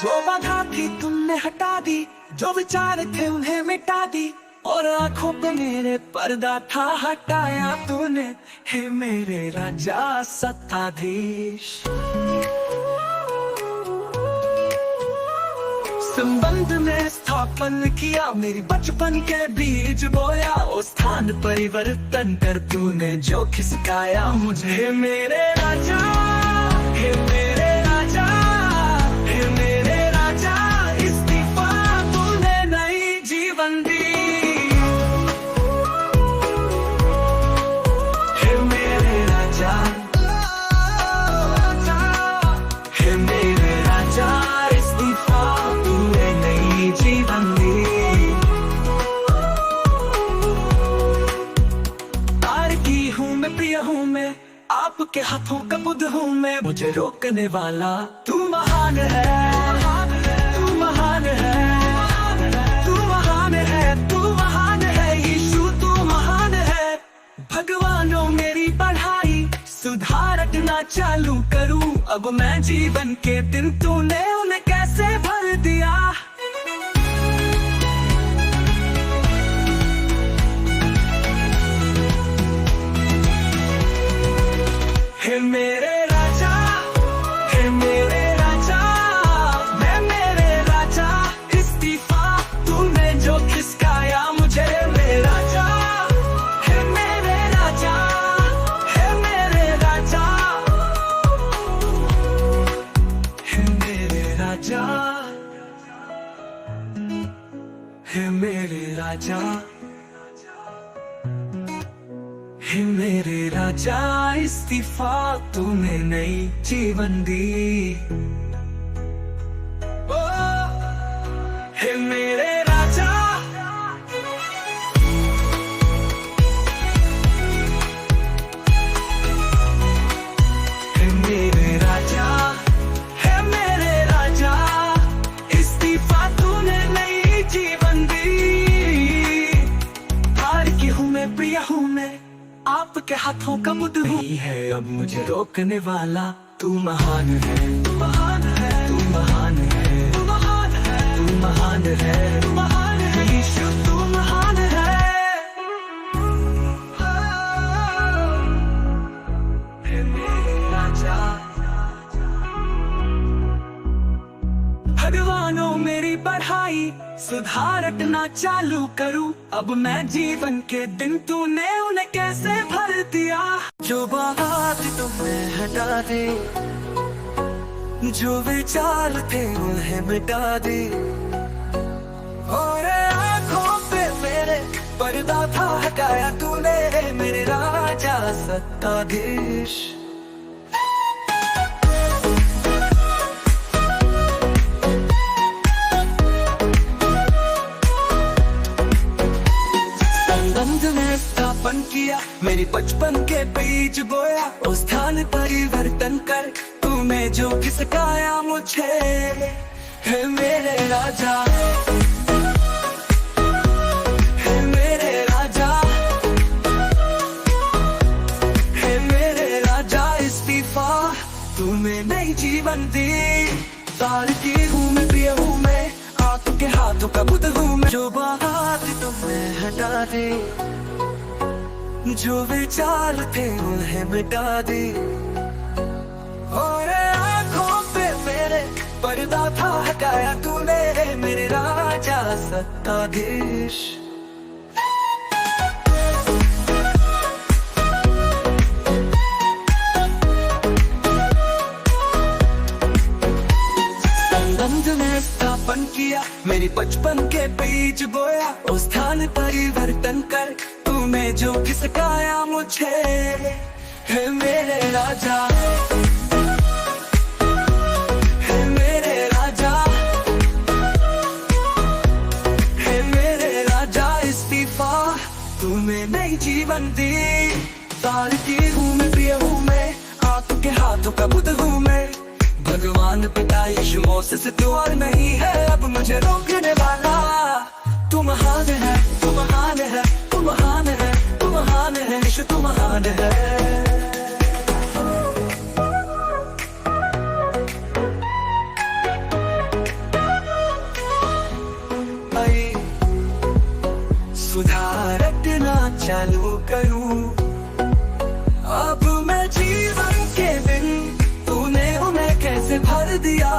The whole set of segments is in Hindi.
जो बाधा थी तुमने हटा दी, जो विचार थे उन्हें मिटा दी, और आंखों पे मेरे पर्दा था हटाया तूने। हे मेरे राजा सत्ताधीश, संबंध में स्थापन किया, मेरी बचपन के बीज बोया, उस स्थान परिवर्तन कर तूने जो खिसकाया मुझे। हे मेरे राजा, हे मेरे राजा, हे मेरे राजा, इस्तीफा तूने नई जीवन दी। हे मेरे राजा, हे मेरे राजा, इस्तीफा तूने नई जीवन दी। तार की हूँ मैं, प्रिय हूँ मैं, आपके हाथों का बुद्ध हूँ मैं, मुझे रोकने वाला तू महान है, तू महान है, तू महान है, तू महान है, यीशु तू महान है। भगवानों मेरी पढ़ाई सुधारना चालू करूं, अब मैं जीवन के दिन तूने उन्हें कैसे भर दिया। हे मेरे राजा, हे मेरे राजा, मैं मेरे राजा, इस्तीफा तूने जो खिसकाया मुझे। मेरे राजा, हे मेरे राजा, हे मेरे राजा, हे मेरे राजा, हे मेरे राजा, हे मेरे राजा, इस्तीफा तूने नई जीवन दी। ओ, हे मेरे राजा, हे मेरे राजा, हे मेरे राजा, इस्तीफा तूने नई जीवन दी। हार की हूँ मैं, प्रिय हूँ मैं, आपके हाथों का बुद्ध हूँ है, अब मुझे रोकने वाला तू महान है, तू महान है, तू महान है, तू महान है, तू महान है, तू महान है, यीशु तू महान है। हे मेरे राजा, भगवानों मेरी पढ़ाई सुधारना चालू करूं, अब मैं जीवन के दिन तूने उन्हें कैसे भर दिया। जो बात तुमने हटा दी, जो विचार थे उन्हें मिटा दी, और आंखों पे मेरे पर्दा था हटाया तूने। मेरे राजा सत्ताधीश, स्थापन किया, मेरी बचपन के बीज बोया, उस स्थान परिवर्तन कर तूने जो खिसकाया मुझे। हे मेरे राजा, हे मेरे राजा, हे मेरे राजा, इस्तीफा तूने नई जीवन दी। तार की हूँ मैं, प्रिय हूँ मैं, आपके हाथों का बुद्ध हूँ मैं। जो बात तुमने हटा दी, जो विचार थे उन्हें मिटा दी, और आंखों पे मेरे पर्दा था हटाया तूने। मेरे राजा सत्ताधीश, संबंध में स्थापन किया, मेरी बचपन के बीज बोया, उस स्थान परिवर्तन कर तूने जो खिसकाया मुझे। हे मेरे राजा, हे मेरे राजा, हे मेरे राजा, इस्तीफा तूने नई जीवन दी। तार की हूँ मैं, प्रिय हूँ मैं, आपके हाथों का बुद्ध हूँ मैं। भगवान पिता यीशु मौसे से तू और नहीं है, अब मुझे रोकने वाला तू महान है, तू महान है, तू महान है, तू महान है, यीशु तू महान है। सुधारना चालू करूं। अब मैं जीवन के दिन तूने उन्हें कैसे भर दिया।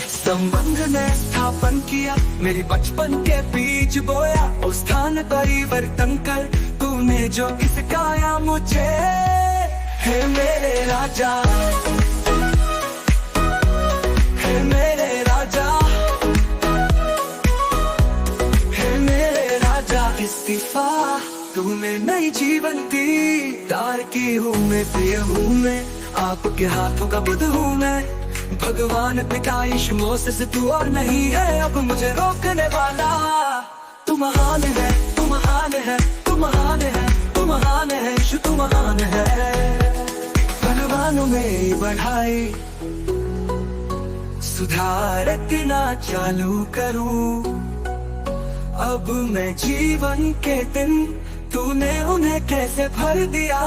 संबंध ने स्थापन किया, मेरी बचपन के बीच बोया। उस स्थान परिवर्तन कर तूने जो सिखाया मुझे। है मेरे राजा, है मेरे राजा, है मेरे राजा। इस्तीफा तूने नई जीवन दी। तार की हूँ मैं, प्रिय हूँ मैं, आपके हाथों का बुद्ध हूँ मैं। भगवान पिता यीशु मोसेस तू और नहीं है अब मुझे रोकने वाला। तू महान है, तू महान है, तू महान है, तू महान है, यीशु तू महान है। बलवानों में बढ़ाई, सुधारना चालू करूं। अब मैं जीवन के दिन तूने उन्हें कैसे भर दिया।